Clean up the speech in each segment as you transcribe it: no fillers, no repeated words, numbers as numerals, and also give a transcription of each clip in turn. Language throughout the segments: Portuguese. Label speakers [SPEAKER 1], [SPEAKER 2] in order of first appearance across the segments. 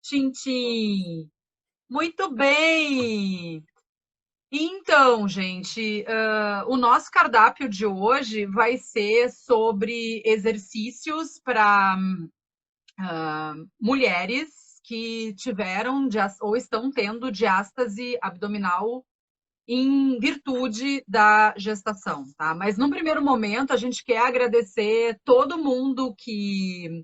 [SPEAKER 1] Tintim. Muito bem! Então, gente, o nosso cardápio de hoje vai ser sobre exercícios para mulheres que tiveram ou estão tendo diástase abdominal em virtude da gestação, tá? Mas num primeiro momento a gente quer agradecer todo mundo que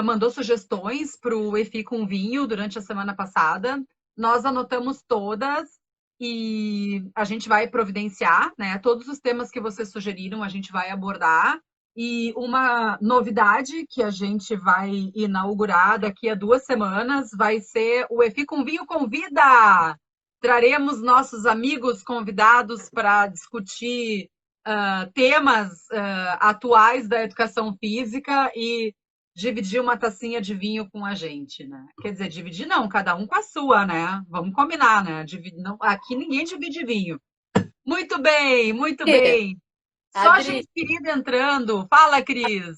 [SPEAKER 1] mandou sugestões para o EFI com vinho durante a semana passada. Nós anotamos todas e a gente vai providenciar, né? Todos os temas que vocês sugeriram, a gente vai abordar. E uma novidade que a gente vai inaugurar daqui a 2 semanas vai ser o EFI com Vinho Convida! Traremos nossos amigos convidados para discutir temas atuais da educação física e dividir uma tacinha de vinho com a gente, né? Quer dizer, dividir não, cada um com a sua, né? Vamos combinar, né? Não, aqui ninguém divide vinho. Muito bem, muito bem. Só
[SPEAKER 2] Adri,
[SPEAKER 1] gente querida entrando. Fala, Cris.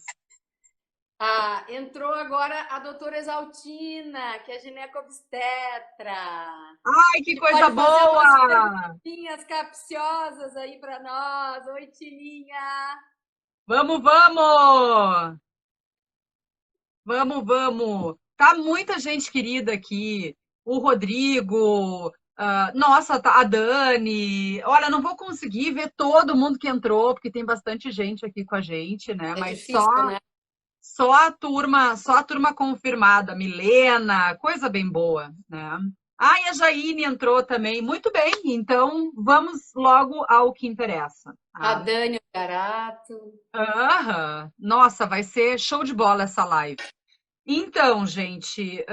[SPEAKER 2] entrou agora a doutora Exaltina, que é ginecobstetra,
[SPEAKER 1] Ai, que
[SPEAKER 2] que
[SPEAKER 1] coisa
[SPEAKER 2] pode fazer umas
[SPEAKER 1] boa!
[SPEAKER 2] perguntinhas capciosas aí para nós. Oi, Tininha.
[SPEAKER 1] Vamos, vamos! Vamos, vamos. Tá muita gente querida aqui. O Rodrigo, nossa, tá a Dani. Olha, não vou conseguir ver todo mundo que entrou, porque tem bastante gente aqui com a gente, né?
[SPEAKER 2] É
[SPEAKER 1] Mas
[SPEAKER 2] difícil, né?
[SPEAKER 1] só a turma confirmada. Milena, coisa bem boa, né? Ah, e a Jaine entrou também. Muito bem, então vamos logo ao que interessa,
[SPEAKER 2] A
[SPEAKER 1] tá?
[SPEAKER 2] Dani Garato.
[SPEAKER 1] Aham. Nossa, vai ser show de bola essa live. Então, gente,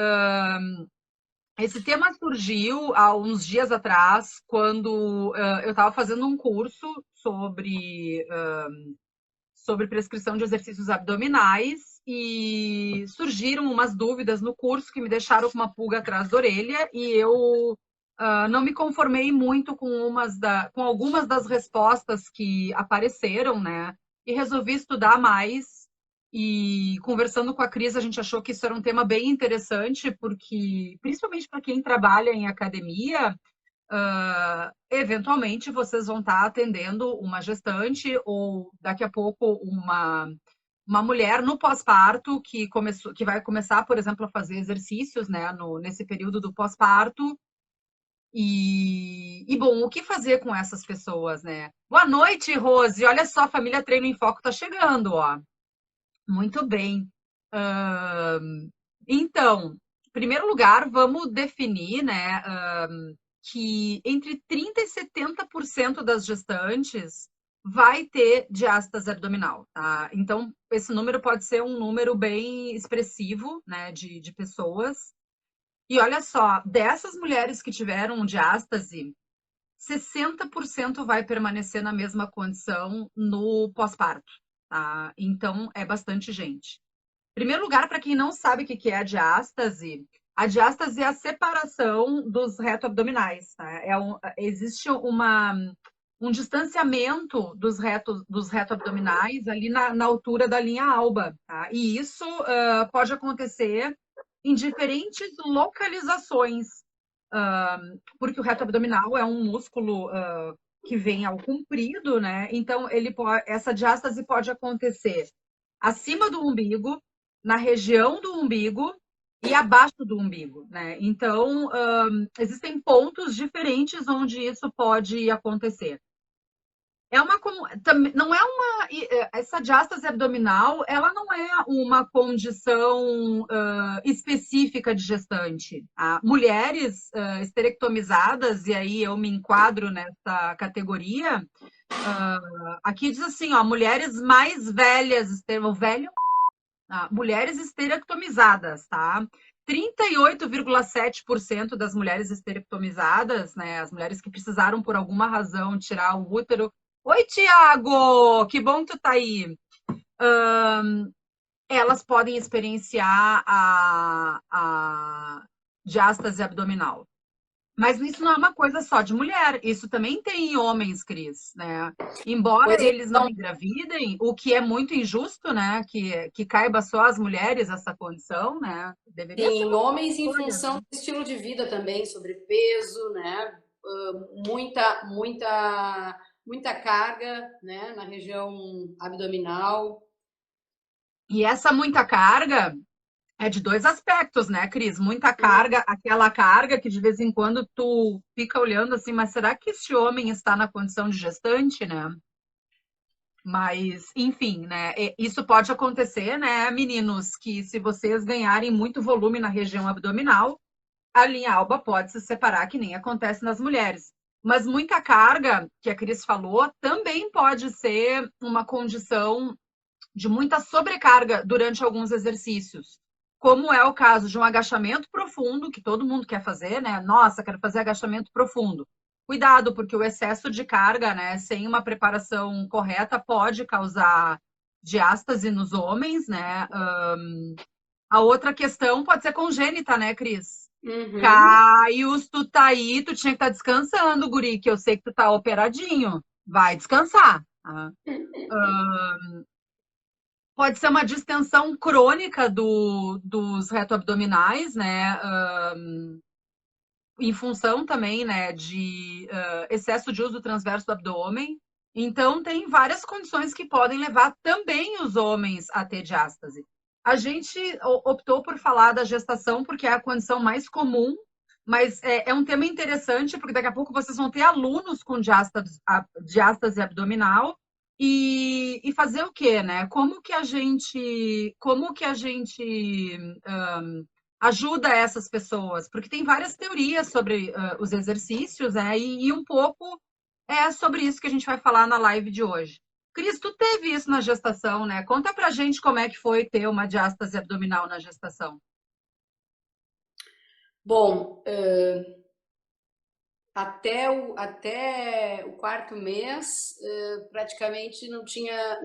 [SPEAKER 1] esse tema surgiu há uns dias atrás, quando eu estava fazendo um curso sobre prescrição de exercícios abdominais e surgiram umas dúvidas no curso que me deixaram com uma pulga atrás da orelha e eu não me conformei muito com algumas das respostas que apareceram, né? E resolvi estudar mais. E conversando com a Cris, a gente achou que isso era um tema bem interessante, porque, principalmente para quem trabalha em academia, eventualmente vocês vão estar atendendo uma gestante ou daqui a pouco uma mulher no pós-parto que vai começar, por exemplo, a fazer exercícios, né, nesse período do pós-parto. E bom, o que fazer com essas pessoas, né? Boa noite, Rose. Olha só, a família Treino em Foco está chegando, ó. Muito bem. Então, em primeiro lugar, vamos definir, né, que entre 30 e 70% das gestantes vai ter diástase abdominal, tá? Então, esse número pode ser um número bem expressivo, né, de pessoas. E olha só, dessas mulheres que tiveram diástase, 60% vai permanecer na mesma condição no pós-parto, tá? Então, é bastante gente. Primeiro lugar, para quem não sabe o que é a diástase é a separação dos reto-abdominais. Tá? Existe um distanciamento dos reto-abdominais ali na altura da linha alba. Tá? E isso pode acontecer em diferentes localizações, porque o reto abdominal é um músculo que vem ao comprido, né? Então, essa diástase pode acontecer acima do umbigo, na região do umbigo e abaixo do umbigo, né? Então, existem pontos diferentes onde isso pode acontecer. Não é essa diástase abdominal, ela não é uma condição específica de gestante. Tá? Mulheres esterectomizadas, e aí eu me enquadro nessa categoria, aqui diz assim, ó, mulheres mais velhas, o velho mulheres esterectomizadas, tá? 38,7% das mulheres esterectomizadas, né, as mulheres que precisaram por alguma razão tirar o útero. Oi, Tiago! Que bom que tu tá aí. Elas podem experienciar a diástase abdominal. Mas isso não é uma coisa só de mulher, isso também tem em homens, Cris, né? Embora
[SPEAKER 2] Pois
[SPEAKER 1] eles não
[SPEAKER 2] então,
[SPEAKER 1] engravidem, o que é muito injusto, né? Que caiba só às mulheres essa condição, né? Deveria ser
[SPEAKER 2] tem
[SPEAKER 1] uma
[SPEAKER 2] homens em
[SPEAKER 1] escolha,
[SPEAKER 2] função
[SPEAKER 1] né?
[SPEAKER 2] do estilo de vida também, sobrepeso, né? Muita carga, né? Na região abdominal.
[SPEAKER 1] E essa muita carga é de dois aspectos, né, Cris? Muita carga, aquela carga que de vez em quando tu fica olhando assim, mas será que esse homem está na condição de gestante, né? Mas, enfim, né? Isso pode acontecer, né, meninos, que se vocês ganharem muito volume na região abdominal, a linha alba pode se separar, que nem acontece nas mulheres. Mas muita carga, que a Cris falou, também pode ser uma condição de muita sobrecarga durante alguns exercícios. Como é o caso de um agachamento profundo, que todo mundo quer fazer, né? Nossa, quero fazer agachamento profundo. Cuidado, porque o excesso de carga, né, sem uma preparação correta, pode causar diástase nos homens, né? A outra questão pode ser congênita, né, Cris?
[SPEAKER 2] Uhum.
[SPEAKER 1] Caios, tu tá aí, tu tinha que estar descansando, guri, que eu sei que tu tá operadinho. Vai descansar. Tá? Pode ser uma distensão crônica dos retoabdominais, né? Em função também, né, de excesso de uso transverso do abdômen. Então, tem várias condições que podem levar também os homens a ter diástase. A gente optou por falar da gestação porque é a condição mais comum, mas é um tema interessante porque daqui a pouco vocês vão ter alunos com diástase abdominal e fazer o quê, né? Como que a gente ajuda essas pessoas? Porque tem várias teorias sobre os exercícios, né? E um pouco é sobre isso que a gente vai falar na live de hoje. Cris, tu teve isso na gestação, né? Conta pra gente como é que foi ter uma diástase abdominal na gestação.
[SPEAKER 2] Bom, até o quarto mês, praticamente não tinha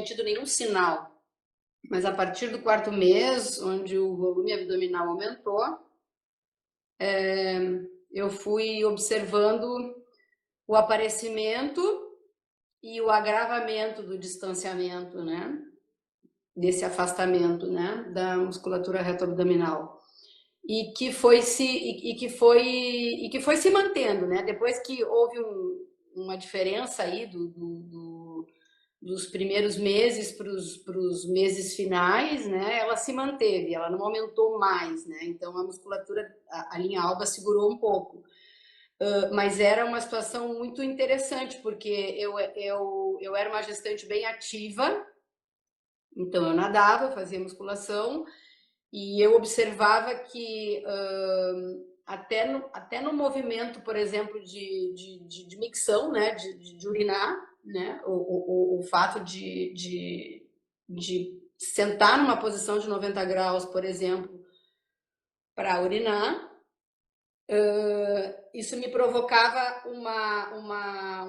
[SPEAKER 2] tido nenhum sinal. Mas a partir do quarto mês, onde o volume abdominal aumentou, eu fui observando o aparecimento e o agravamento do distanciamento, né? Desse afastamento, né? Da musculatura reto-abdominal. E que foi se mantendo, né? Depois que houve uma diferença aí dos primeiros meses para os meses finais, né? Ela se manteve, ela não aumentou mais, né? Então a musculatura, a linha alba segurou um pouco. Mas era uma situação muito interessante, porque eu era uma gestante bem ativa, então eu nadava, fazia musculação, e eu observava que até no movimento, por exemplo, de micção, né, de urinar, né, o fato de sentar numa posição de 90 graus, por exemplo, para urinar, isso me provocava um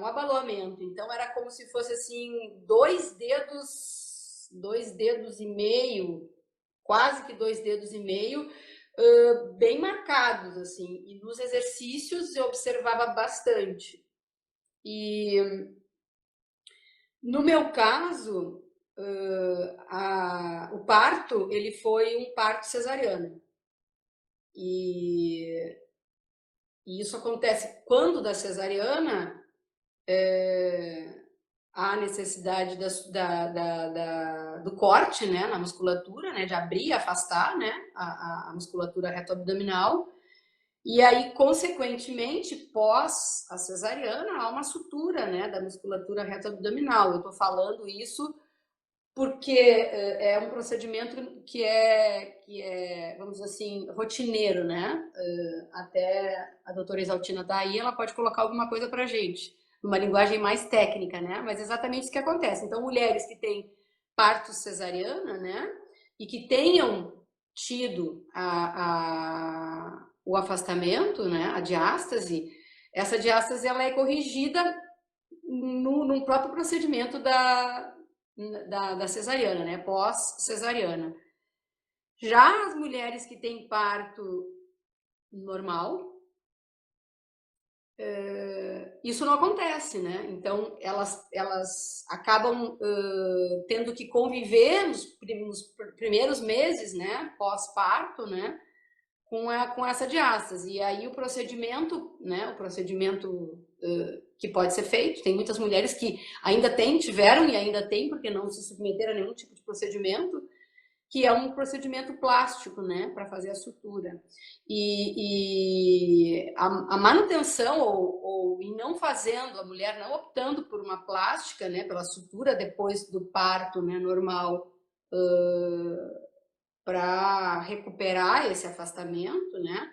[SPEAKER 2] abalamento. Então era como se fosse assim, dois dedos e meio, quase que 2 dedos e meio, bem marcados, assim. E nos exercícios eu observava bastante. E no meu caso, o parto, ele foi um parto cesariano. E isso acontece quando da cesariana, há necessidade do corte, né, na musculatura, né, de abrir e afastar, né, a musculatura reto-abdominal. E aí, consequentemente, pós a cesariana, há uma sutura, né, da musculatura reto-abdominal. Eu estou falando isso porque é um procedimento que é, vamos dizer assim, rotineiro, né? Até a doutora Exaltina tá aí, ela pode colocar alguma coisa pra gente, numa linguagem mais técnica, né? Mas exatamente isso que acontece. Então, mulheres que têm parto cesariana, né? E que tenham tido o afastamento, né? A diástase, essa diástase ela é corrigida no próprio procedimento da cesariana, né? Pós-cesariana. Já as mulheres que têm parto normal, isso não acontece, né? Então, elas acabam tendo que conviver nos primeiros meses, né, pós-parto, né, com essa diástase. E aí o procedimento, né, o procedimento que pode ser feito, tem muitas mulheres que ainda tiveram e ainda têm, porque não se submeteram a nenhum tipo de procedimento, que é um procedimento plástico, né, para fazer a sutura. E a manutenção, ou em não fazendo, a mulher não optando por uma plástica, né, pela sutura depois do parto, né, normal, para recuperar esse afastamento, né,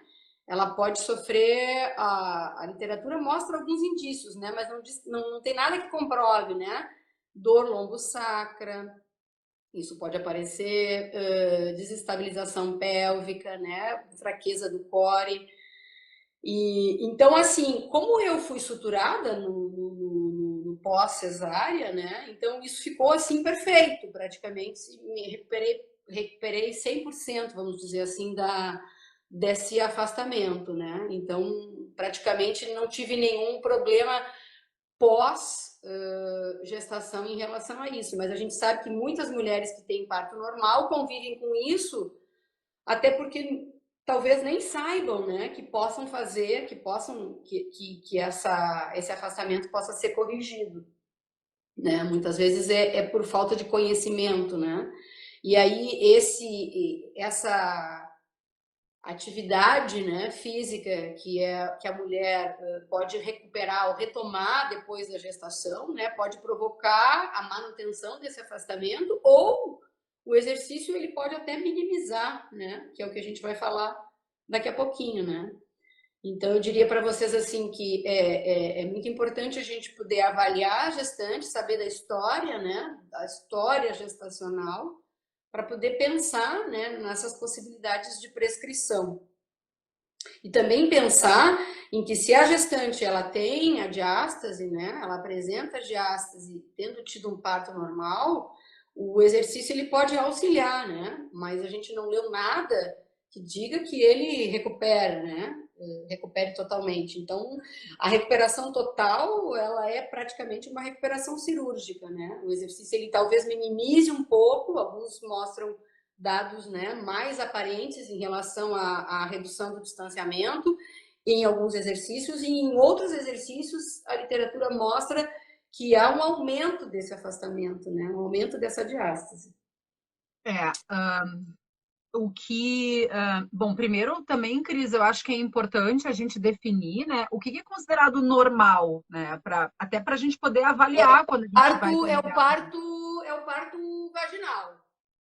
[SPEAKER 2] ela pode sofrer, a literatura mostra alguns indícios, né, mas não tem nada que comprove, né, dor lombo-sacra, isso pode aparecer, desestabilização pélvica, né, fraqueza do core. E então, assim, como eu fui suturada no pós-cesárea, né, então isso ficou assim perfeito, praticamente me recuperei 100%, vamos dizer assim, desse afastamento, né? Então, praticamente não tive nenhum problema pós gestação em relação a isso, mas a gente sabe que muitas mulheres que têm parto normal convivem com isso, até porque talvez nem saibam, né, que possam fazer, que esse afastamento possa ser corrigido, né? Muitas vezes é por falta de conhecimento, né? E aí essa atividade, né, física que a mulher pode recuperar ou retomar depois da gestação, né, pode provocar a manutenção desse afastamento, ou o exercício ele pode até minimizar, né, que é o que a gente vai falar daqui a pouquinho, né. Então eu diria para vocês assim que é muito importante a gente poder avaliar a gestante, saber da história, né, da história gestacional, para poder pensar, né, nessas possibilidades de prescrição. E também pensar em que se a gestante ela tem a diástase, né, ela apresenta a diástase tendo tido um parto normal, o exercício ele pode auxiliar, né, mas a gente não leu nada que diga que ele recupera, né, recupere totalmente. Então, a recuperação total, ela é praticamente uma recuperação cirúrgica, né, o exercício ele talvez minimize um pouco, alguns mostram dados, né, mais aparentes em relação à redução do distanciamento em alguns exercícios, e em outros exercícios a literatura mostra que há um aumento desse afastamento, né, um aumento dessa diástase.
[SPEAKER 1] Bom, primeiro também, Cris, eu acho que é importante a gente definir, né, o que é considerado normal, né, até para a gente poder avaliar quando a gente vai
[SPEAKER 2] É o parto vaginal.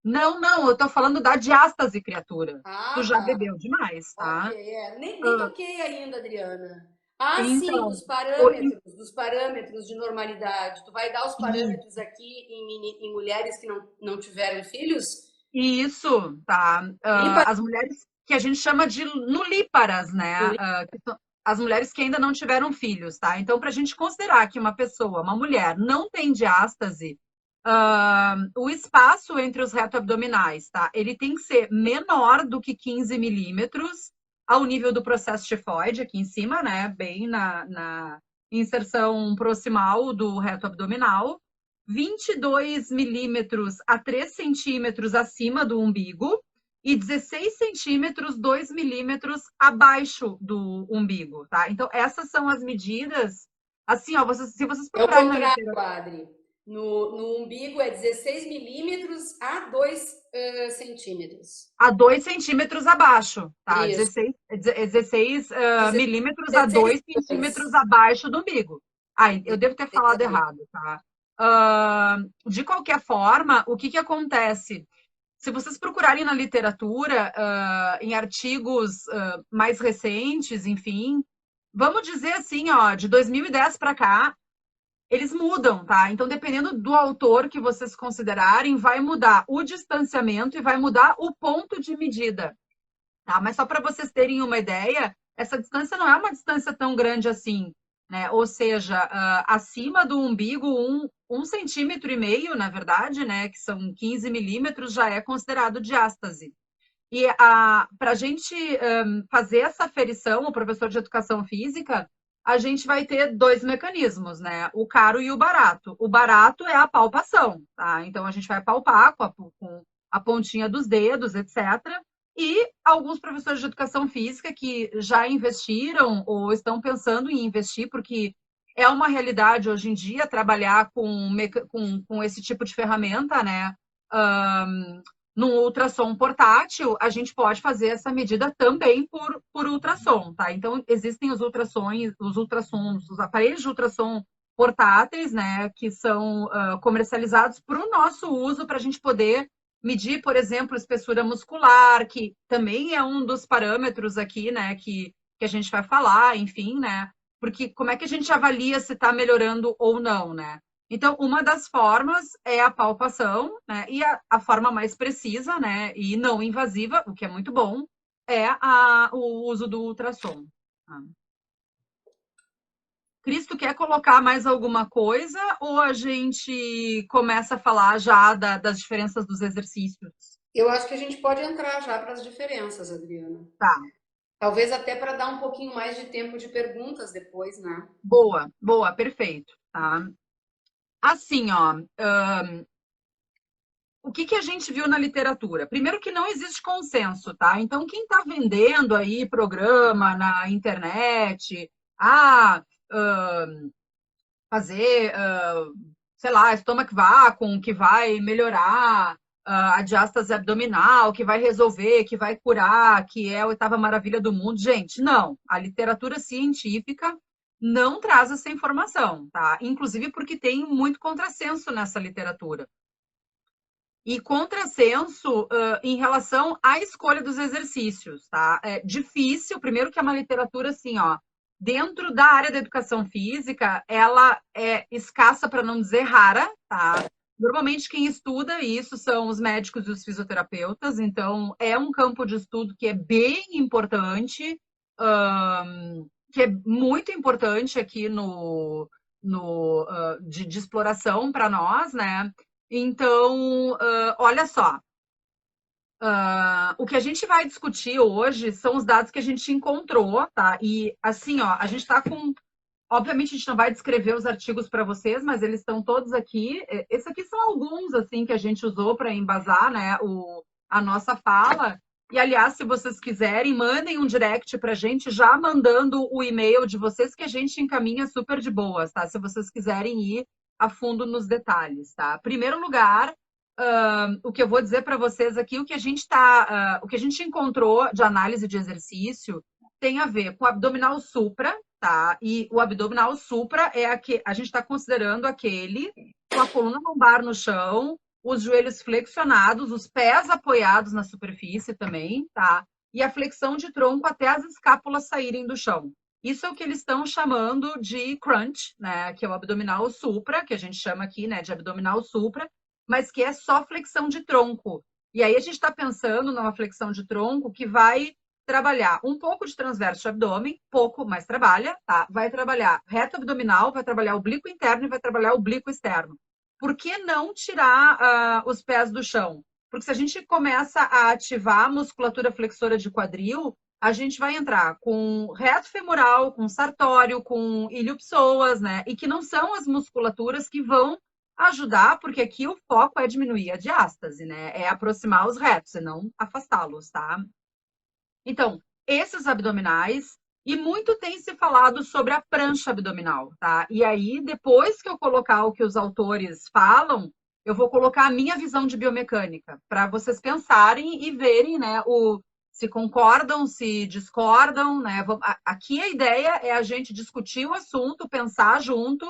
[SPEAKER 1] Não, eu tô falando da diástase, criatura. Tu
[SPEAKER 2] Ah,
[SPEAKER 1] já
[SPEAKER 2] tá.
[SPEAKER 1] bebeu demais, tá?
[SPEAKER 2] Ok, nem toquei ainda, Adriana. Ah, sim,
[SPEAKER 1] Então,
[SPEAKER 2] dos parâmetros de normalidade. Tu vai dar os
[SPEAKER 1] e
[SPEAKER 2] parâmetros aqui em mulheres que não tiveram filhos?
[SPEAKER 1] isso, tá? As mulheres que a gente chama de nulíparas, né? Que são as mulheres que ainda não tiveram filhos, tá? Então, para a gente considerar que uma pessoa, uma mulher, não tem diástase, o espaço entre os reto-abdominais, tá? Ele tem que ser menor do que 15 milímetros ao nível do processo tifoide, aqui em cima, né? Bem na inserção proximal do reto abdominal. 22 milímetros a 3 centímetros acima do umbigo e 16 centímetros, 2 milímetros abaixo do umbigo, tá? Então, essas são as medidas. Assim, ó, se vocês
[SPEAKER 2] É o
[SPEAKER 1] procurarem na
[SPEAKER 2] contrário,
[SPEAKER 1] literatura.
[SPEAKER 2] Adri. No umbigo é 16 milímetros a 2 centímetros.
[SPEAKER 1] A 2 centímetros abaixo, tá?
[SPEAKER 2] Isso.
[SPEAKER 1] 16 milímetros a
[SPEAKER 2] 16,
[SPEAKER 1] 2 centímetros abaixo do umbigo. Ai, eu devo ter falado errado, tá? De qualquer forma, o que acontece? Se vocês procurarem na literatura, em artigos mais recentes, enfim, vamos dizer assim, ó, de 2010 para cá, eles mudam, tá? Então, dependendo do autor que vocês considerarem, vai mudar o distanciamento e vai mudar o ponto de medida, tá? Mas só para vocês terem uma ideia, essa distância não é uma distância tão grande assim, né? Ou seja, acima do umbigo, um centímetro e meio, na verdade, né? Que são 15 milímetros, já é considerado diástase. E para a gente fazer essa aferição, o professor de educação física, a gente vai ter dois mecanismos, né? O caro e o barato. O barato é a palpação, tá? Então a gente vai palpar com a pontinha dos dedos, etc. E alguns professores de educação física que já investiram ou estão pensando em investir, porque é uma realidade hoje em dia trabalhar com esse tipo de ferramenta, né? No ultrassom portátil, a gente pode fazer essa medida também por ultrassom, tá? Então, existem os aparelhos de ultrassom portáteis, né, que são comercializados para o nosso uso, para a gente poder medir, por exemplo, espessura muscular, que também é um dos parâmetros aqui, né, que a gente vai falar, enfim, né? Porque como é que a gente avalia se está melhorando ou não, né? Então, uma das formas é a palpação, né? E a forma mais precisa, né? E não invasiva, o que é muito bom, é o uso do ultrassom. Tá? Cristo, quer colocar mais alguma coisa ou a gente começa a falar já das diferenças dos exercícios?
[SPEAKER 2] Eu acho que a gente pode entrar já para as diferenças, Adriana.
[SPEAKER 1] Tá,
[SPEAKER 2] Talvez até para dar um pouquinho mais de tempo de perguntas depois, né?
[SPEAKER 1] boa, boa, perfeito. Tá? Assim, ó, o que a gente viu na literatura? Primeiro que não existe consenso, tá? Então, quem está vendendo aí programa na internet, ah, fazer, sei lá, stomach vacuum, que vai melhorar a diástase abdominal, que vai resolver, que vai curar, que é a oitava maravilha do mundo. Gente, não. A literatura científica não traz essa informação, tá? Inclusive porque tem muito contrassenso nessa literatura e contrassenso em relação à escolha dos exercícios, tá? É difícil, primeiro que é uma literatura assim, ó, dentro da área da educação física, ela é escassa, para não dizer rara, tá? Normalmente quem estuda isso são os médicos e os fisioterapeutas, então é um campo de estudo que é bem importante, que é muito importante aqui de exploração para nós, né? Então, olha só, o que a gente vai discutir hoje são os dados que a gente encontrou, tá? E assim, ó, a gente está com. Obviamente, a gente não vai descrever os artigos para vocês, mas eles estão todos aqui. Esses aqui são alguns, assim, que a gente usou para embasar, né, a nossa fala. E, aliás, se vocês quiserem, mandem um direct para a gente, já mandando o e-mail de vocês, que a gente encaminha super de boas, tá? Se vocês quiserem ir a fundo nos detalhes, tá? Primeiro lugar, o que eu vou dizer para vocês aqui, o que a gente encontrou de análise de exercício tem a ver com o abdominal supra, tá? E o abdominal supra é a gente está considerando aquele com a coluna lombar no chão, os joelhos flexionados, os pés apoiados na superfície também, tá? E a flexão de tronco até as escápulas saírem do chão. Isso é o que eles estão chamando de crunch, né? Que é o abdominal supra, que a gente chama aqui, né, de abdominal supra, mas que é só flexão de tronco. E aí a gente está pensando numa flexão de tronco que vai trabalhar um pouco de transverso de abdômen, pouco, mas trabalha, tá? Vai trabalhar reto abdominal, vai trabalhar oblíquo interno e vai trabalhar oblíquo externo. Por que não tirar os pés do chão? Porque se a gente começa a ativar a musculatura flexora de quadril, a gente vai entrar com reto femoral, com sartório, com iliopsoas, né? E que não são as musculaturas que vão ajudar, porque aqui o foco é diminuir a diástase, né? É aproximar os retos, e não afastá-los, tá? Então, esses abdominais, e muito tem se falado sobre a prancha abdominal, tá? E aí, depois que eu colocar o que os autores falam, eu vou colocar a minha visão de biomecânica, para vocês pensarem e verem, né, se concordam, se discordam, né? Aqui a ideia é a gente discutir o assunto, pensar junto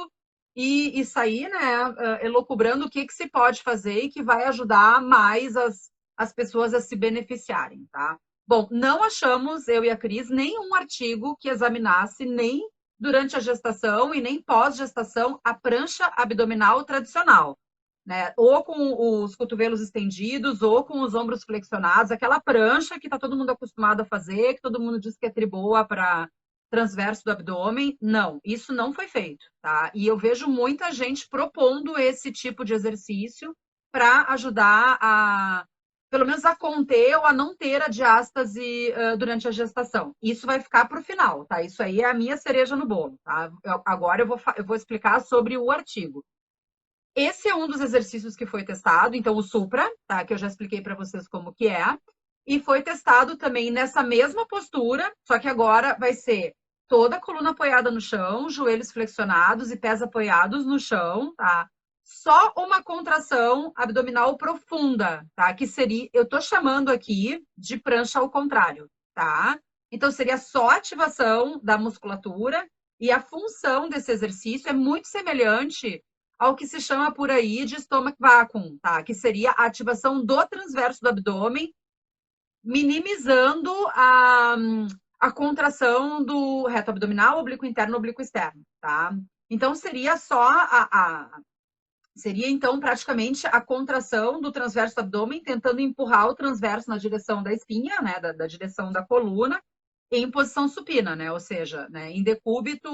[SPEAKER 1] e sair, né, elucubrando o que se pode fazer e que vai ajudar mais as pessoas a se beneficiarem, tá? Bom, não achamos, eu e a Cris, nenhum artigo que examinasse nem durante a gestação e nem pós-gestação a prancha abdominal tradicional, né? Ou com os cotovelos estendidos, ou com os ombros flexionados, aquela prancha que está todo mundo acostumado a fazer, que todo mundo diz que é triboa para transverso do abdômen. Não, isso não foi feito, tá? E eu vejo muita gente propondo esse tipo de exercício para ajudar pelo menos a conter ou a não ter a diástase durante a gestação. Isso vai ficar para o final, tá? Isso aí é a minha cereja no bolo, tá? Agora eu vou explicar sobre o artigo. Esse é um dos exercícios que foi testado, então o supra, tá? Que eu já expliquei para vocês como que é. E foi testado também nessa mesma postura, só que agora vai ser toda a coluna apoiada no chão, joelhos flexionados e pés apoiados no chão, tá? Só uma contração abdominal profunda, tá? Que seria, eu tô chamando aqui de prancha ao contrário, tá? Então seria só ativação da musculatura e a função desse exercício é muito semelhante ao que se chama por aí de stomach vacuum, tá? Que seria a ativação do transverso do abdômen, minimizando a contração do reto abdominal, oblíquo interno, oblíquo externo, tá? Então seria só seria então praticamente a contração do transverso do abdômen, tentando empurrar o transverso na direção da espinha, né, da direção da coluna, em posição supina, né, ou seja, né, em decúbito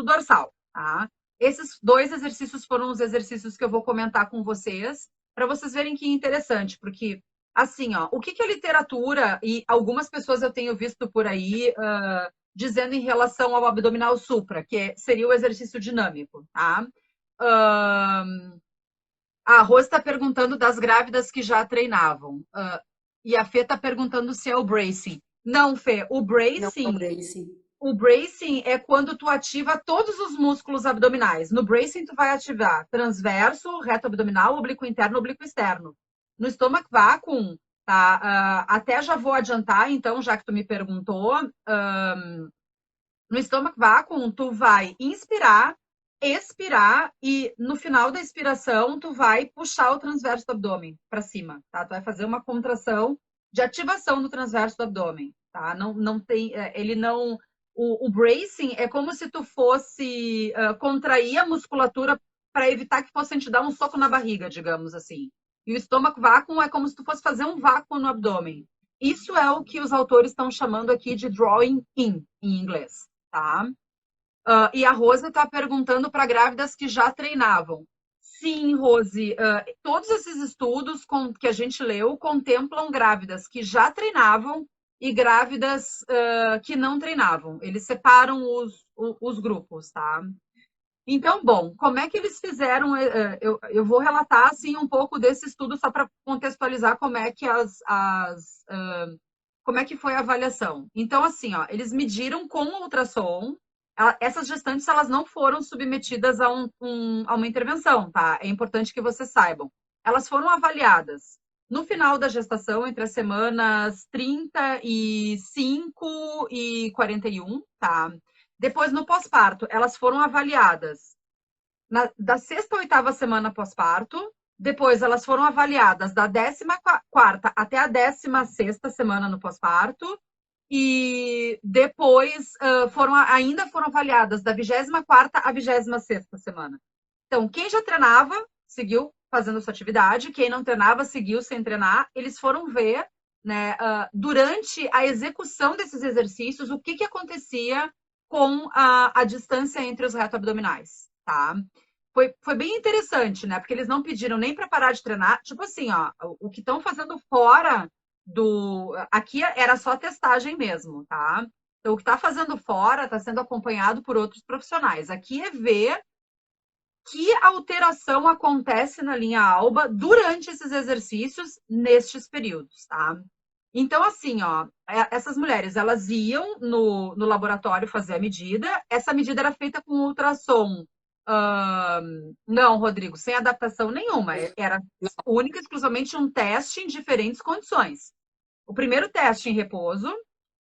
[SPEAKER 1] dorsal, tá? Esses dois exercícios foram os exercícios que eu vou comentar com vocês, para vocês verem que interessante, porque assim, ó, o que, que a literatura e algumas pessoas eu tenho visto por aí dizendo em relação ao abdominal supra, que seria o exercício dinâmico, tá? A Rose está perguntando das grávidas que já treinavam. E a Fê está perguntando se é o bracing. Não, Fê,
[SPEAKER 2] Não é o bracing.
[SPEAKER 1] o bracing é quando tu ativa todos os músculos abdominais. No bracing, tu vai ativar transverso, reto abdominal, oblíquo interno, oblíquo externo. No stomach vacuum, tá? Até já vou adiantar, então, já que tu me perguntou. No stomach vacuum, tu vai inspirar, expirar e no final da expiração, tu vai puxar o transverso do abdômen para cima, tá? Tu vai fazer uma contração de ativação do transverso do abdômen, tá? Não tem, ele não. O bracing é como se tu fosse contrair a musculatura para evitar que fossem te dar um soco na barriga, digamos assim. E o estômago vácuo é como se tu fosse fazer um vácuo no abdômen. Isso é o que os autores estão chamando aqui de drawing in, em inglês, tá? E a Rose está perguntando para grávidas que já treinavam. Sim, Rose, todos esses estudos que a gente leu contemplam grávidas que já treinavam e grávidas que não treinavam. Eles separam os grupos, tá? Então, bom, como é que eles fizeram? Eu vou relatar assim um pouco desse estudo só para contextualizar como é que como é que foi a avaliação. Então, assim, ó, eles mediram com o ultrassom. Essas gestantes elas não foram submetidas a uma intervenção, tá? É importante que vocês saibam. Elas foram avaliadas no final da gestação, entre as semanas 35 e 41, tá? Depois, no pós-parto, elas foram avaliadas da sexta ou oitava semana pós-parto. Depois, elas foram avaliadas da 14ª até a 16ª semana no pós-parto. E depois ainda foram avaliadas da 24ª à 26ª semana. Então, quem já treinava, seguiu fazendo sua atividade. Quem não treinava, seguiu sem treinar. Eles foram ver, né, durante a execução desses exercícios, o que acontecia com a distância entre os reto-abdominais, tá? Foi bem interessante, né? Porque eles não pediram nem para parar de treinar. Tipo assim, ó, o que estão fazendo fora aqui era só testagem mesmo, tá? Então, o que está fazendo fora está sendo acompanhado por outros profissionais. Aqui é ver que alteração acontece na linha alba durante esses exercícios nestes períodos, tá? Então, assim, ó, essas mulheres, elas iam no laboratório fazer a medida. Essa medida era feita com ultrassom. Não, Rodrigo, sem adaptação nenhuma. Era única e exclusivamente um teste em diferentes condições. O primeiro teste em repouso,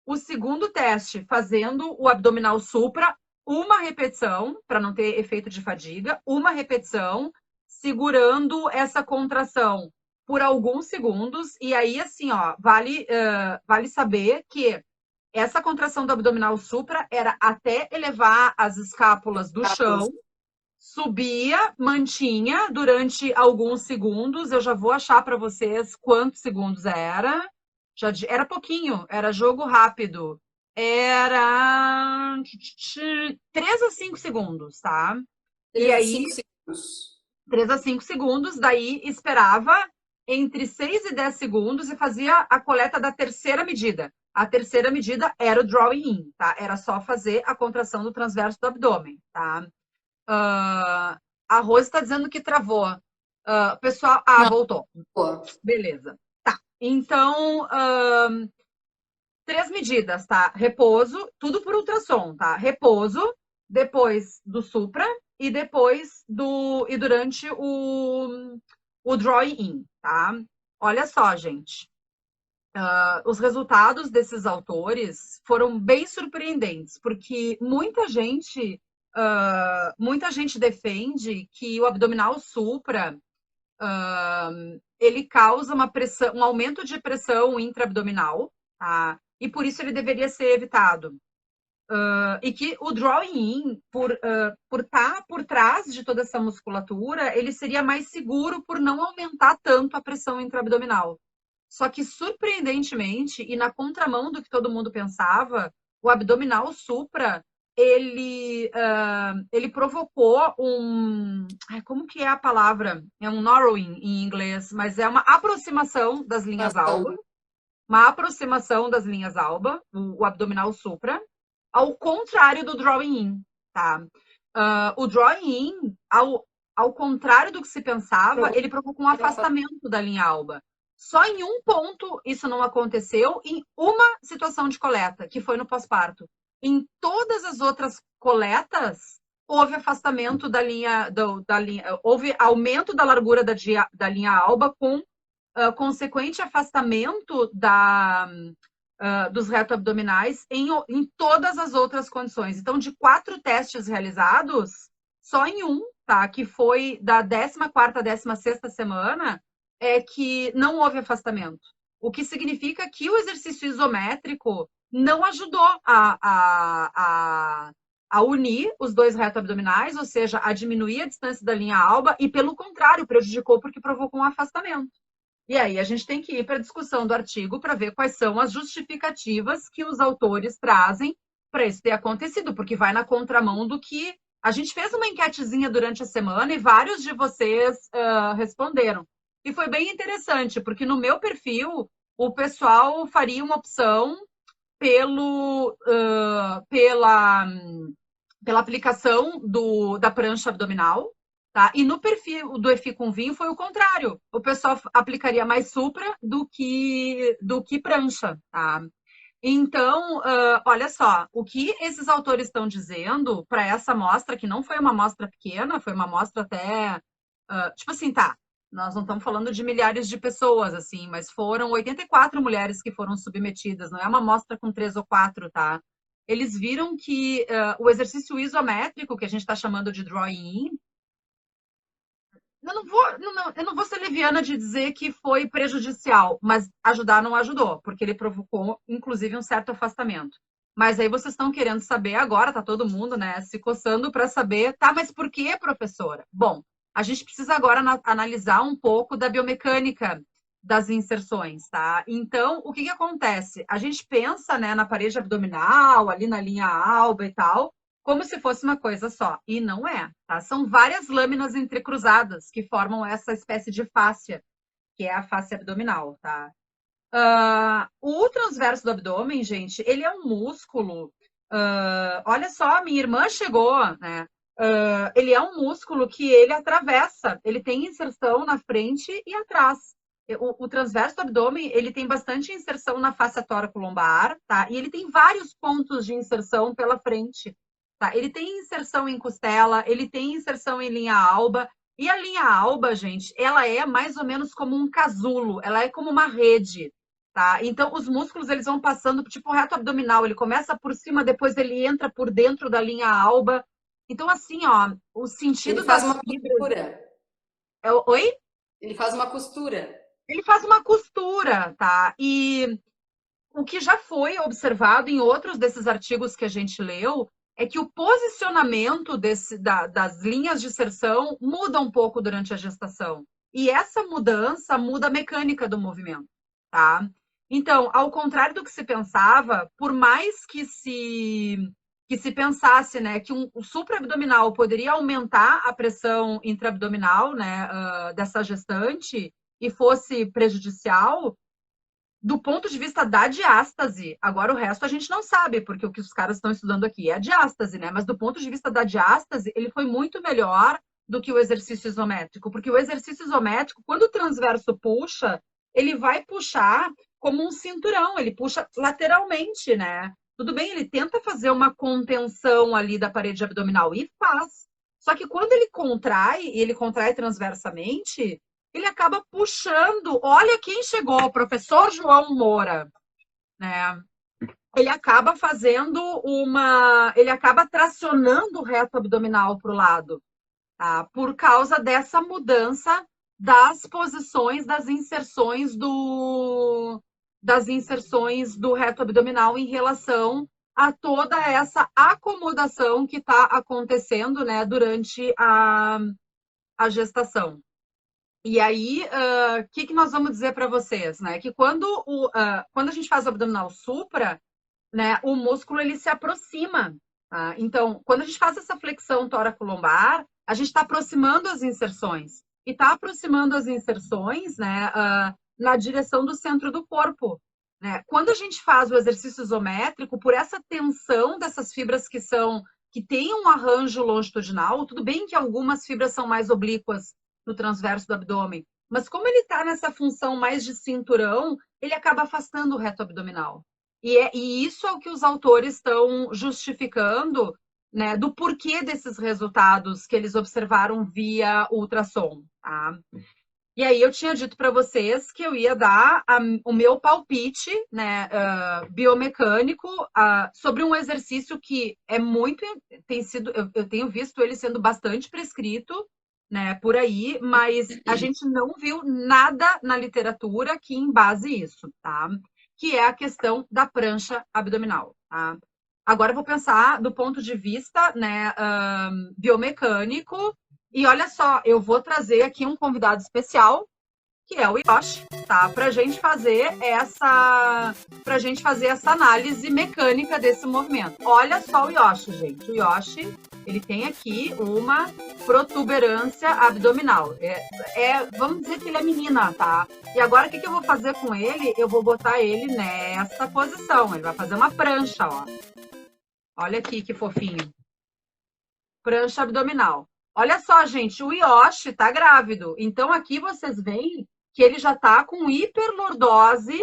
[SPEAKER 1] o segundo teste fazendo o abdominal supra, uma repetição, para não ter efeito de fadiga, uma repetição, segurando essa contração por alguns segundos. E aí, assim, ó, vale saber que essa contração do abdominal supra era até elevar as escápulas do chão, subia, mantinha durante alguns segundos. Eu já vou achar para vocês quantos segundos era. Era pouquinho, era jogo rápido. Era 3 a 5 segundos, tá?
[SPEAKER 2] 3 a 5 segundos.
[SPEAKER 1] 3 a 5 segundos, daí esperava entre 6 e 10 segundos e fazia a coleta da terceira medida. A terceira medida era o drawing in, tá? Era só fazer a contração do transverso do abdômen, tá? A Rose está dizendo que travou. Pessoal,
[SPEAKER 2] Não,
[SPEAKER 1] voltou.
[SPEAKER 2] pô.
[SPEAKER 1] Beleza. Tá. Então, 3 medidas, tá? Repouso, tudo por ultrassom, tá? Repouso, depois do supra e depois e durante o drawing in, tá? Olha só, gente. Os resultados desses autores foram bem surpreendentes, porque muita gente defende que o abdominal supra ele causa um aumento de pressão intraabdominal, tá? E por isso ele deveria ser evitado. E que o drawing in, por estar por trás de toda essa musculatura, ele seria mais seguro por não aumentar tanto a pressão intraabdominal. Só que, surpreendentemente, e na contramão do que todo mundo pensava, o abdominal supra, ele provocou como que é a palavra? É um narrowing em inglês, mas é uma aproximação das linhas alba. Uma aproximação das linhas alba, o abdominal supra, ao contrário do drawing in, tá? O drawing in, ao contrário do que se pensava, ele provocou um afastamento da linha alba. Só em um ponto isso não aconteceu, em uma situação de coleta, que foi no pós-parto. Em todas as outras coletas, houve afastamento da linha, houve aumento da largura da linha alba com consequente afastamento dos reto-abdominais em todas as outras condições. Então, de 4 testes realizados, só em um, tá? Que foi da 14ª à 16ª semana, é que não houve afastamento. O que significa que o exercício isométrico não ajudou a unir os dois reto-abdominais, ou seja, a diminuir a distância da linha alba, e, pelo contrário, prejudicou porque provocou um afastamento. E aí a gente tem que ir para a discussão do artigo para ver quais são as justificativas que os autores trazem para isso ter acontecido, porque vai na contramão do que a gente fez uma enquetezinha durante a semana e vários de vocês responderam. E foi bem interessante, porque no meu perfil o pessoal faria uma opção pela aplicação da prancha abdominal, tá? E no perfil do EFI com vinho foi o contrário. O pessoal aplicaria mais supra do que prancha, tá? Então, olha só, o que esses autores estão dizendo para essa amostra, que não foi uma amostra pequena, foi uma amostra até, tipo assim, tá, nós não estamos falando de milhares de pessoas, assim, mas foram 84 mulheres que foram submetidas, não é uma amostra com 3 ou 4, tá? Eles viram que o exercício isométrico, que a gente está chamando de drawing in, eu não vou ser leviana de dizer que foi prejudicial, mas ajudar não ajudou, porque ele provocou, inclusive, um certo afastamento. Mas aí vocês estão querendo saber agora, tá todo mundo, né, se coçando para saber, tá, mas por que, professora? Bom, a gente precisa agora analisar um pouco da biomecânica das inserções, tá? Então, o que que acontece? A gente pensa, né, na parede abdominal, ali na linha alba e tal, como se fosse uma coisa só. E não é, tá? São várias lâminas entrecruzadas que formam essa espécie de fáscia, que é a face abdominal, tá? O transverso do abdômen, gente, ele é um músculo. Olha só, minha irmã chegou, né? Ele é um músculo que ele atravessa, ele tem inserção na frente e atrás. O transverso do abdômen, ele tem bastante inserção na face tóraco-lombar, tá? E ele tem vários pontos de inserção pela frente, tá? Ele tem inserção em costela, ele tem inserção em linha alba, e a linha alba, gente, ela é mais ou menos como um casulo, ela é como uma rede, tá? Então, os músculos, eles vão passando, tipo, reto abdominal, ele começa por cima, depois ele entra por dentro da linha alba. Então, assim, ó, o sentido
[SPEAKER 2] Ele faz
[SPEAKER 1] das
[SPEAKER 2] uma
[SPEAKER 1] fibras...
[SPEAKER 2] costura.
[SPEAKER 1] Oi?
[SPEAKER 2] Ele faz uma costura.
[SPEAKER 1] Ele faz uma costura, tá? E o que já foi observado em outros desses artigos que a gente leu é que o posicionamento das linhas de inserção muda um pouco durante a gestação. E essa mudança muda a mecânica do movimento, tá? Então, ao contrário do que se pensava, por mais que se pensasse, né, que o supraabdominal poderia aumentar a pressão intraabdominal, né, dessa gestante, e fosse prejudicial, do ponto de vista da diástase, agora o resto a gente não sabe, porque o que os caras estão estudando aqui é a diástase, né? Mas do ponto de vista da diástase, ele foi muito melhor do que o exercício isométrico, porque o exercício isométrico, quando o transverso puxa, ele vai puxar como um cinturão, ele puxa lateralmente, né? Tudo bem, ele tenta fazer uma contenção ali da parede abdominal e faz. Só que quando ele contrai, e ele contrai transversamente, ele acaba puxando. Olha quem chegou, o professor João Moura, né? Ele acaba fazendo ele acaba tracionando o reto abdominal para o lado, tá? Por causa dessa mudança das posições das inserções do reto abdominal em relação a toda essa acomodação que está acontecendo, né, durante a gestação. E aí, o que nós vamos dizer para vocês, né? Que quando a gente faz o abdominal supra, né, o músculo ele se aproxima. Tá? Então, quando a gente faz essa flexão tóraco-lombar, a gente está aproximando as inserções. E está aproximando as inserções, né, na direção do centro do corpo. Né? Quando a gente faz o exercício isométrico, por essa tensão dessas fibras que têm um arranjo longitudinal, tudo bem que algumas fibras são mais oblíquas no transverso do abdômen, mas como ele está nessa função mais de cinturão, ele acaba afastando o reto abdominal. E isso é o que os autores estão justificando, né, do porquê desses resultados que eles observaram via ultrassom. Tá? E aí eu tinha dito para vocês que eu ia dar o meu palpite, né, biomecânico sobre um exercício que é muito tem sido, eu tenho visto ele sendo bastante prescrito, né, por aí, mas a gente não viu nada na literatura que embase isso, tá? Que é a questão da prancha abdominal, tá? Agora eu vou pensar do ponto de vista, né, biomecânico, e olha só, eu vou trazer aqui um convidado especial, que é o Yoshi, tá? Pra gente fazer essa análise mecânica desse movimento. Olha só o Yoshi, gente. O Yoshi, ele tem aqui uma protuberância abdominal. Vamos dizer que ele é menina, tá? E agora o que eu vou fazer com ele? Eu vou botar ele nessa posição. Ele vai fazer uma prancha, ó. Olha aqui que fofinho. Prancha abdominal. Olha só, gente, o Yoshi tá grávido. Então aqui vocês veem que ele já tá com hiperlordose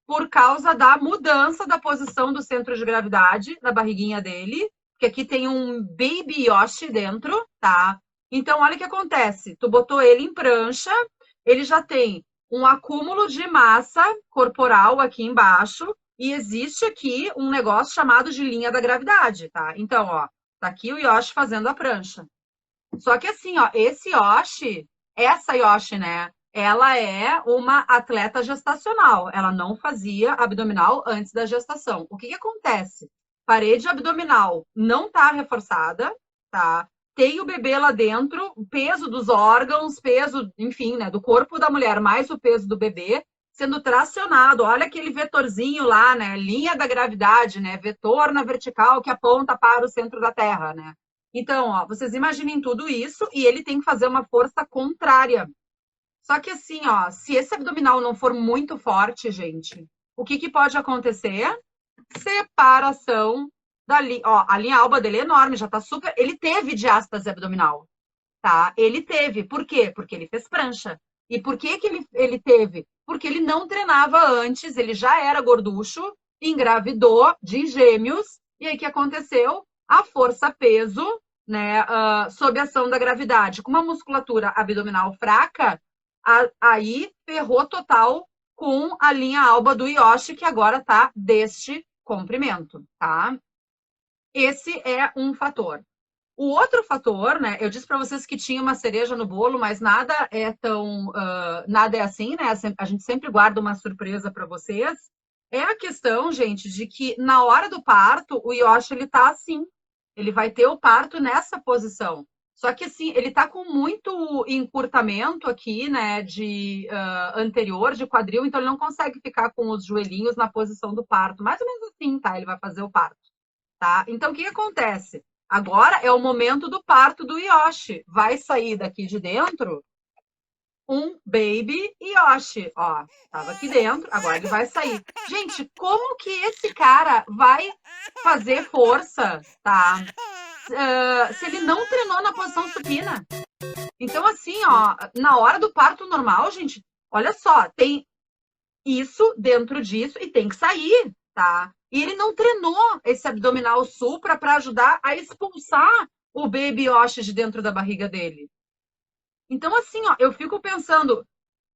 [SPEAKER 1] por causa da mudança da posição do centro de gravidade na barriguinha dele, porque aqui tem um baby Yoshi dentro, tá? Então olha o que acontece. Tu botou ele em prancha, ele já tem um acúmulo de massa corporal aqui embaixo e existe aqui um negócio chamado de linha da gravidade, tá? Então, ó, tá aqui o Yoshi fazendo a prancha. Só que assim, ó, essa Yoshi, né? Ela é uma atleta gestacional. Ela não fazia abdominal antes da gestação. O que acontece? Parede abdominal não tá reforçada, tá? Tem o bebê lá dentro, o peso dos órgãos, peso, enfim, né, do corpo da mulher, mais o peso do bebê, sendo tracionado. Olha aquele vetorzinho lá, né? Linha da gravidade, né? Vetor na vertical que aponta para o centro da Terra, né? Então, ó, vocês imaginem tudo isso e ele tem que fazer uma força contrária. Só que assim, ó, se esse abdominal não for muito forte, gente, o que pode acontecer? Separação da linha. Ó, a linha alba dele é enorme, já tá super. Ele teve diástase abdominal, tá? Ele teve. Por quê? Porque ele fez prancha. E por que ele teve? Porque ele não treinava antes, ele já era gorducho, engravidou de gêmeos, e aí o que aconteceu? A força-peso, né, sob a ação da gravidade, com uma musculatura abdominal fraca, aí ferrou total com a linha alba do Yoshi, que agora tá deste comprimento, tá? Esse é um fator. O outro fator, né? Eu disse para vocês que tinha uma cereja no bolo, mas nada é nada é assim, né? A gente sempre guarda uma surpresa para vocês. É a questão, gente, de que na hora do parto, o Yoshi ele tá assim. Ele vai ter o parto nessa posição. Só que assim, ele tá com muito encurtamento aqui, né, anterior, de quadril, então ele não consegue ficar com os joelhinhos na posição do parto. Mais ou menos assim, tá? Ele vai fazer o parto, tá? Então, o que acontece? Agora é o momento do parto do Yoshi. Vai sair daqui de dentro um baby Yoshi. Ó, tava aqui dentro, agora ele vai sair. Gente, como que esse cara vai fazer força, tá? Se ele não treinou na posição supina. Então, assim, ó, na hora do parto normal, gente, olha só, tem isso dentro disso e tem que sair, tá? E ele não treinou esse abdominal supra para ajudar a expulsar o baby Yoshi de dentro da barriga dele. Então, assim, ó, eu fico pensando,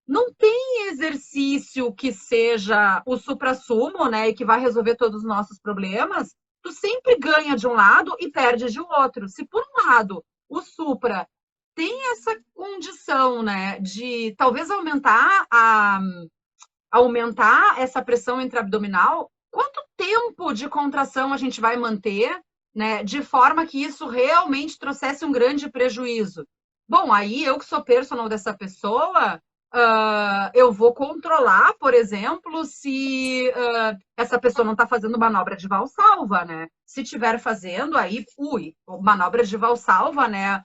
[SPEAKER 1] não tem exercício que seja o suprassumo, né, e que vai resolver todos os nossos problemas. Tu sempre ganha de um lado e perde de outro. Se por um lado o supra tem essa condição, né, de talvez aumentar essa pressão intraabdominal, quanto tempo de contração a gente vai manter, né, de forma que isso realmente trouxesse um grande prejuízo? Bom, aí eu que sou personal dessa pessoa, eu vou controlar, por exemplo, se essa pessoa não está fazendo manobra de valsalva, né? Se estiver fazendo, aí, manobra de valsalva, né?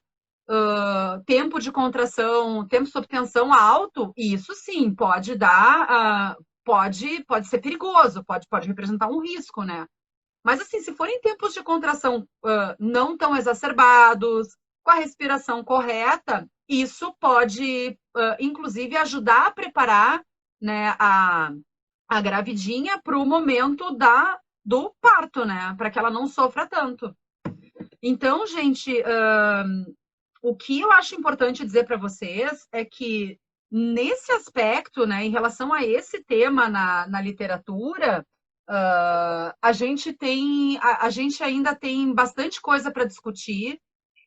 [SPEAKER 1] Tempo de contração, tempo de obtenção alto, isso sim pode dar, pode ser perigoso, pode representar um risco, né? Mas assim, se forem tempos de contração não tão exacerbados, com a respiração correta, isso pode, inclusive, ajudar a preparar, né, a gravidinha para o momento do parto, né? Para que ela não sofra tanto. Então, gente, o que eu acho importante dizer para vocês é que nesse aspecto, né, em relação a esse tema na literatura, a gente ainda tem bastante coisa para discutir,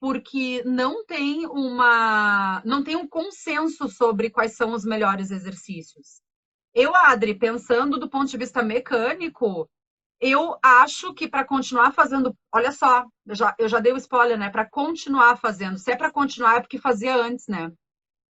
[SPEAKER 1] porque não tem um consenso sobre quais são os melhores exercícios. Eu, Adri, pensando do ponto de vista mecânico, eu acho que para continuar fazendo, olha só, eu já dei o spoiler, né? Para continuar fazendo, se é para continuar é porque fazia antes, né?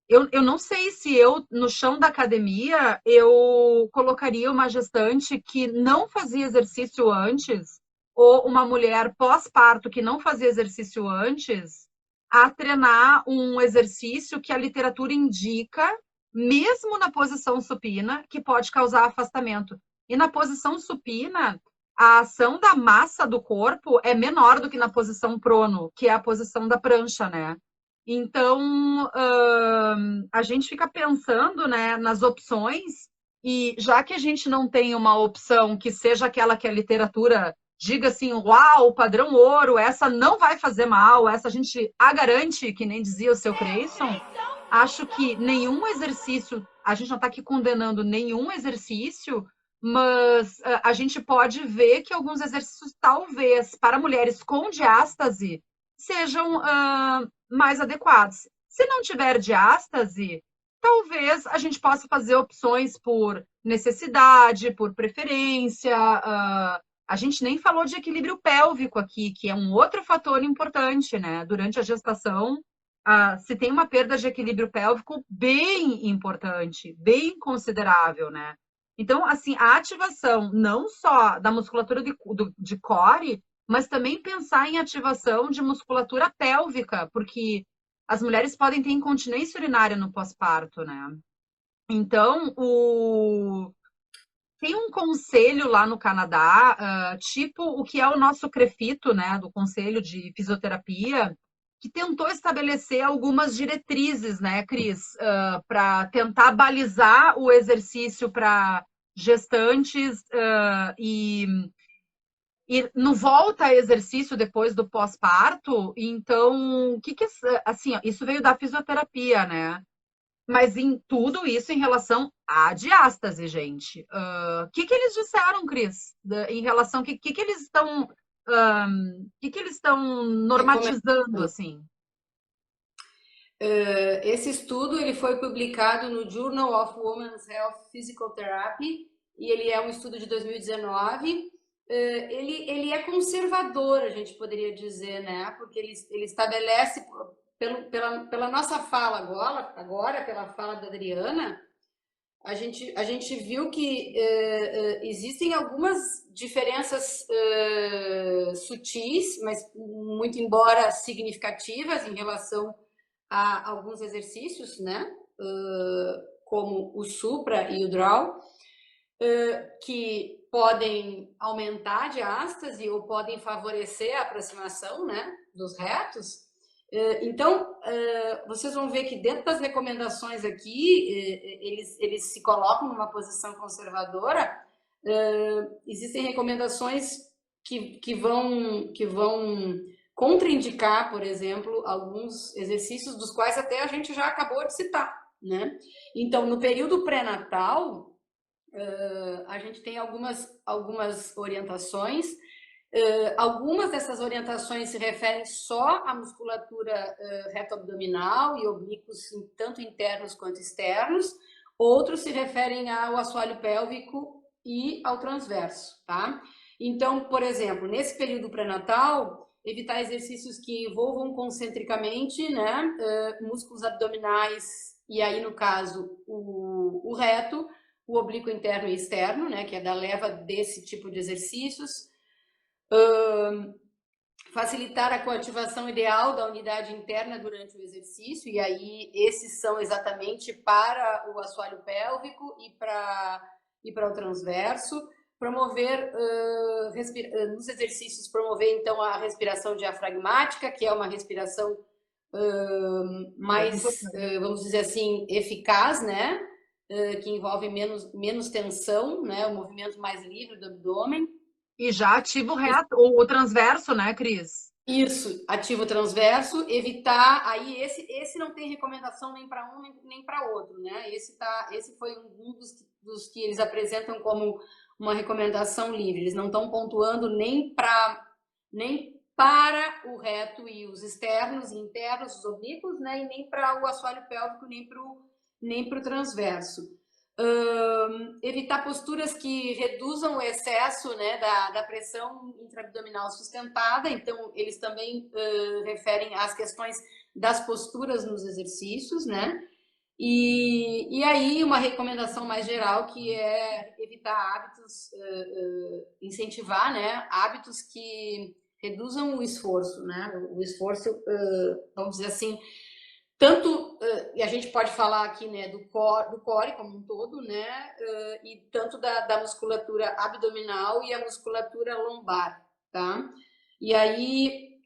[SPEAKER 1] Eu não sei se eu, no chão da academia, eu colocaria uma gestante que não fazia exercício antes, ou uma mulher pós-parto que não fazia exercício antes, a treinar um exercício que a literatura indica, mesmo na posição supina, que pode causar afastamento. E na posição supina, a ação da massa do corpo é menor do que na posição prono, que é a posição da prancha, né? Então, a gente fica pensando, né, nas opções, e já que a gente não tem uma opção que seja aquela que a literatura diga assim, uau, padrão ouro, essa não vai fazer mal, essa a gente a garante, que nem dizia o seu Creyson, acho que nenhum exercício, a gente não está aqui condenando nenhum exercício, mas a gente pode ver que alguns exercícios, talvez, para mulheres com diástase, sejam mais adequados. Se não tiver diástase, talvez a gente possa fazer opções por necessidade, por preferência. A gente nem falou de equilíbrio pélvico aqui, que é um outro fator importante, né? Durante a gestação, se tem uma perda de equilíbrio pélvico bem importante, bem considerável, né? Então, assim, a ativação não só da musculatura de core, mas também pensar em ativação de musculatura pélvica, porque as mulheres podem ter incontinência urinária no pós-parto, né? Então, tem um conselho lá no Canadá, tipo o que é o nosso CREFITO, né, do Conselho de Fisioterapia, que tentou estabelecer algumas diretrizes, né, Cris, para tentar balizar o exercício para gestantes e não volta a exercício depois do pós-parto. Então, o que assim, ó, isso veio da fisioterapia, né? Mas em tudo isso em relação à diástase, gente. O que eles disseram, Cris? Em relação, que eles estão, que eles estão normatizando, assim?
[SPEAKER 2] Esse estudo ele foi publicado no Journal of Women's Health Physical Therapy e ele é um estudo de 2019. Ele é conservador, a gente poderia dizer, né? Porque ele estabelece, pela nossa fala agora, pela fala da Adriana, a gente viu que existem algumas diferenças sutis, mas muito embora significativas em relação a alguns exercícios, né? como o supra e o draw, que podem aumentar a diástase ou podem favorecer a aproximação, né, dos retos. Então, vocês vão ver que dentro das recomendações aqui, eles se colocam numa posição conservadora. Existem recomendações que vão contraindicar, por exemplo, alguns exercícios dos quais até a gente já acabou de citar, né? Então, no período pré-natal, a gente tem algumas orientações. Algumas dessas orientações se referem só à musculatura reto-abdominal e oblíquos, tanto internos quanto externos. Outros se referem ao assoalho pélvico e ao transverso, tá? Então, por exemplo, nesse período pré-natal, evitar exercícios que envolvam concentricamente, né, músculos abdominais, e aí, no caso, o reto, o oblíquo interno e externo, né, que é da leva desse tipo de exercícios. Facilitar a coativação ideal da unidade interna durante o exercício, e aí esses são exatamente para o assoalho pélvico e para o transverso. Promover, nos exercícios, promover então a respiração diafragmática, que é uma respiração mais, vamos dizer assim, eficaz, né? Que envolve menos tensão, né? O movimento mais livre do abdômen.
[SPEAKER 1] E já ativa o reto, o transverso, né, Cris?
[SPEAKER 2] Isso, ativo transverso, evitar, aí esse não tem recomendação nem para um nem para outro, né? Esse foi um dos que eles apresentam como uma recomendação livre. Eles não estão pontuando nem para o reto e os externos e internos, os oblíquos, né? E nem para o assoalho pélvico, nem para o transverso. Evitar posturas que reduzam o excesso, né, da pressão intraabdominal sustentada. Então, eles também referem às questões das posturas nos exercícios, né? E aí, uma recomendação mais geral, que é evitar hábitos, incentivar, né, hábitos que reduzam o esforço, né? O esforço, vamos dizer assim, tanto, e a gente pode falar aqui, né, do core como um todo, né, e tanto da musculatura abdominal e a musculatura lombar, tá? E aí,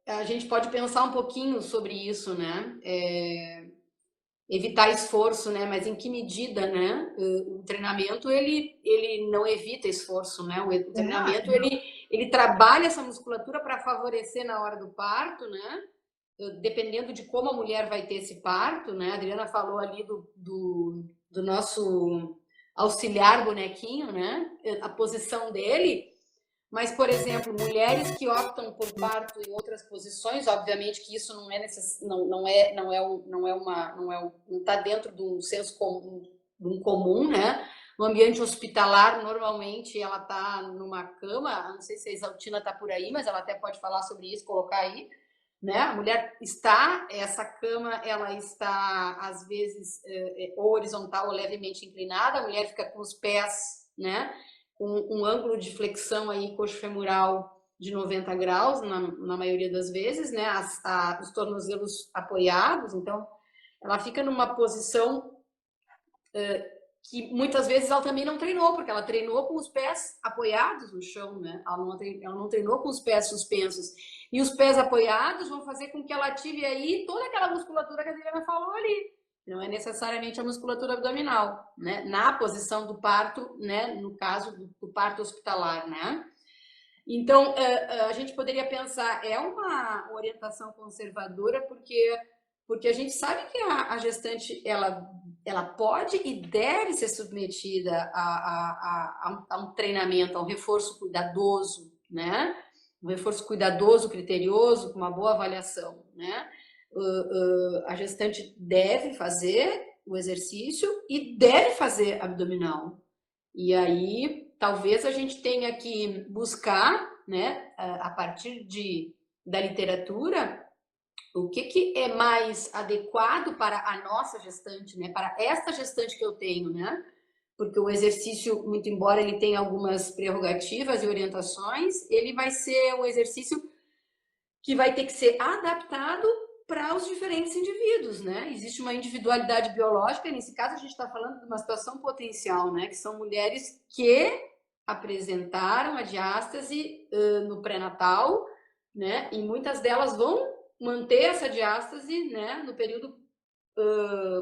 [SPEAKER 2] a gente pode pensar um pouquinho sobre isso, né? Evitar esforço, né? Mas em que medida, né? O treinamento, ele não evita esforço, né? O treinamento, ele trabalha essa musculatura para favorecer na hora do parto, né? Dependendo de como a mulher vai ter esse parto, né? A Adriana falou ali do nosso auxiliar bonequinho, né? A posição dele. Mas, por exemplo, mulheres que optam por parto em outras posições, obviamente que isso não está dentro de um senso comum, né? No ambiente hospitalar, normalmente ela está numa cama, não sei se a Exaltina está por aí, mas ela até pode falar sobre isso, colocar aí. Né? A mulher essa cama, ela está, às vezes, ou horizontal ou levemente inclinada, a mulher fica com os pés, né, com um ângulo de flexão aí coxofemoral de 90 graus, na maioria das vezes, né, os tornozelos apoiados, então ela fica numa posição que muitas vezes ela também não treinou, porque ela treinou com os pés apoiados no chão, né? Ela não treinou com os pés suspensos. E os pés apoiados vão fazer com que ela ative aí toda aquela musculatura que a Adriana falou ali. Não é necessariamente a musculatura abdominal, né? Na posição do parto, né? No caso do parto hospitalar, né? Então, a gente poderia pensar, é uma orientação conservadora, porque a gente sabe que a gestante, ela pode e deve ser submetida a um treinamento, a um reforço cuidadoso, né? Um reforço cuidadoso, criterioso, com uma boa avaliação, né? A gestante deve fazer o exercício e deve fazer abdominal. E aí, talvez a gente tenha que buscar, né, a partir da literatura, o que é mais adequado para a nossa gestante, né? Para esta gestante que eu tenho, né? Porque o exercício, muito embora ele tenha algumas prerrogativas e orientações, ele vai ser um exercício que vai ter que ser adaptado para os diferentes indivíduos, né? Existe uma individualidade biológica, e nesse caso a gente está falando de uma situação potencial, né? Que são mulheres que apresentaram a diástase no pré-natal, né? E muitas delas vão manter essa diástase, né? No período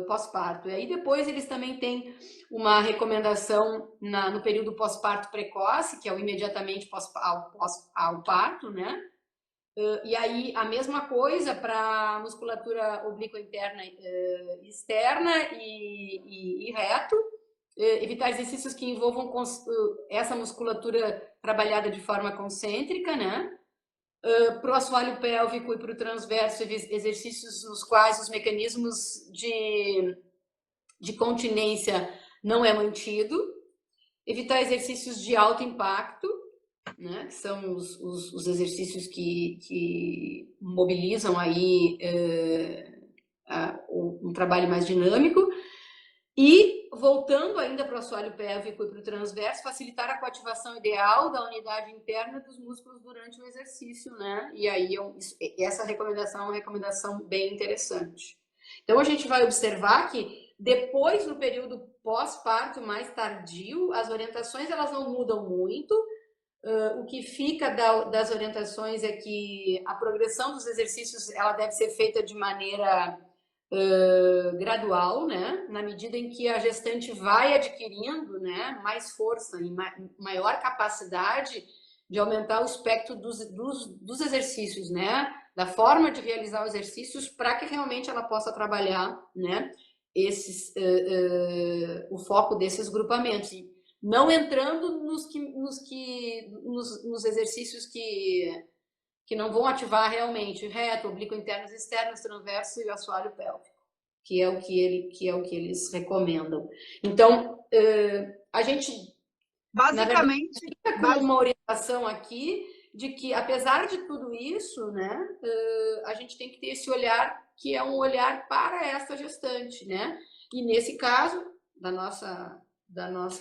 [SPEAKER 2] pós-parto. E aí depois eles também têm uma recomendação no período pós-parto precoce, que é o imediatamente ao parto, né? E aí a mesma coisa para musculatura oblíqua interna externa e reto. Evitar exercícios que envolvam essa musculatura trabalhada de forma concêntrica, né? Para o assoalho pélvico e para o transverso, exercícios nos quais os mecanismos de continência não é mantido. Evitar exercícios de alto impacto, né? Que são os exercícios que mobilizam aí um trabalho mais dinâmico. E, voltando ainda para o assoalho pélvico e para o transverso, facilitar a coativação ideal da unidade interna dos músculos durante o exercício, né? E aí, essa recomendação é uma recomendação bem interessante. Então, a gente vai observar que, depois, no período pós-parto mais tardio, as orientações elas não mudam muito. O que fica das orientações é que a progressão dos exercícios ela deve ser feita de maneira gradual, né? Na medida em que a gestante vai adquirindo, né, mais força e maior capacidade de aumentar o espectro dos exercícios, né? Da forma de realizar os exercícios para que realmente ela possa trabalhar, né? O foco desses grupamentos. E não entrando nos exercícios que não vão ativar realmente reto, oblíquo internos, externos, transverso e assoalho pélvico, que é o que eles recomendam. Então, a gente,
[SPEAKER 1] basicamente,
[SPEAKER 2] na verdade, com uma orientação aqui de que, apesar de tudo isso, né, a gente tem que ter esse olhar que é um olhar para essa gestante, né? E nesse caso, da nossa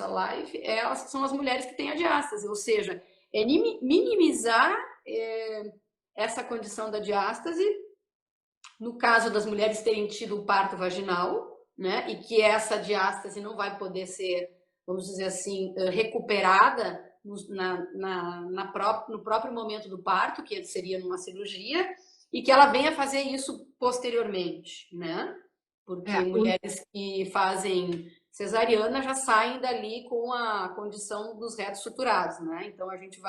[SPEAKER 2] live, elas são as mulheres que têm a diástase, ou seja, é minimizar essa condição da diástase, no caso das mulheres terem tido o parto vaginal, né, e que essa diástase não vai poder ser, vamos dizer assim, recuperada no próprio momento do parto, que seria numa cirurgia, e que ela venha fazer isso posteriormente, né? Porque mulheres que fazem cesariana já saem dali com a condição dos retos suturados, né? Então a gente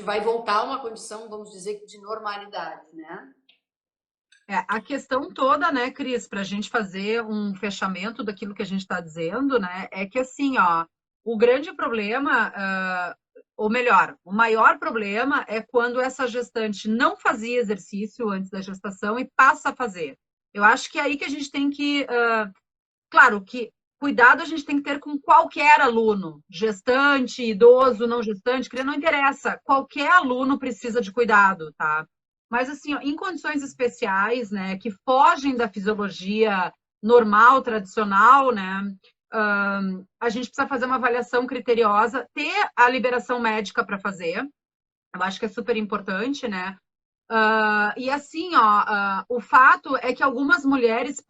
[SPEAKER 2] vai voltar a uma condição, vamos dizer, de normalidade, né?
[SPEAKER 1] A questão toda, né, Cris, para a gente fazer um fechamento daquilo que a gente está dizendo, né, é que assim, ó, o grande problema, ou melhor, o maior problema é quando essa gestante não fazia exercício antes da gestação e passa a fazer. Eu acho que é aí que a gente tem que, claro, que cuidado a gente tem que ter com qualquer aluno, gestante, idoso, não gestante, criança, não interessa, qualquer aluno precisa de cuidado, tá? Mas assim, ó, em condições especiais, né, que fogem da fisiologia normal, tradicional, né, a gente precisa fazer uma avaliação criteriosa, ter a liberação médica para fazer, eu acho que é super importante, né? E assim, ó, o fato é que algumas mulheres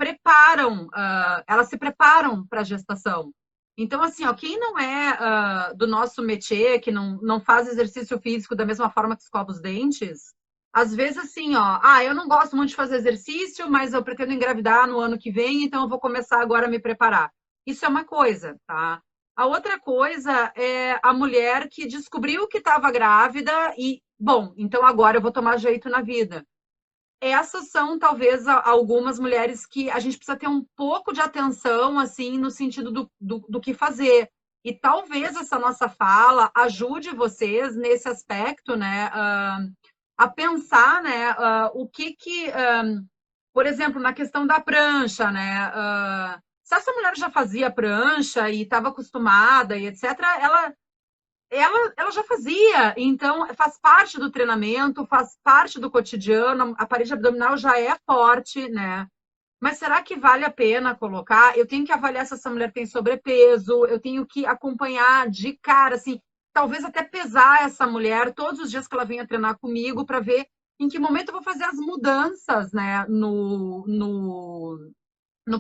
[SPEAKER 1] elas se preparam para a gestação. Então, assim, ó, quem não é do nosso métier, que não faz exercício físico da mesma forma que escova os dentes, às vezes assim, ó, eu não gosto muito de fazer exercício, mas eu pretendo engravidar no ano que vem, então eu vou começar agora a me preparar. Isso é uma coisa, tá? A outra coisa é a mulher que descobriu que estava grávida e, bom, então agora eu vou tomar jeito na vida. Essas são, talvez, algumas mulheres que a gente precisa ter um pouco de atenção, assim, no sentido do que fazer. E talvez essa nossa fala ajude vocês nesse aspecto, né, a pensar, né, por exemplo, na questão da prancha, né, se essa mulher já fazia prancha e estava acostumada e etc., ela já fazia, então faz parte do treinamento, faz parte do cotidiano, a parede abdominal já é forte, né? Mas será que vale a pena colocar? Eu tenho que avaliar se essa mulher tem sobrepeso, eu tenho que acompanhar de cara, assim, talvez até pesar essa mulher todos os dias que ela venha treinar comigo para ver em que momento eu vou fazer as mudanças, né, no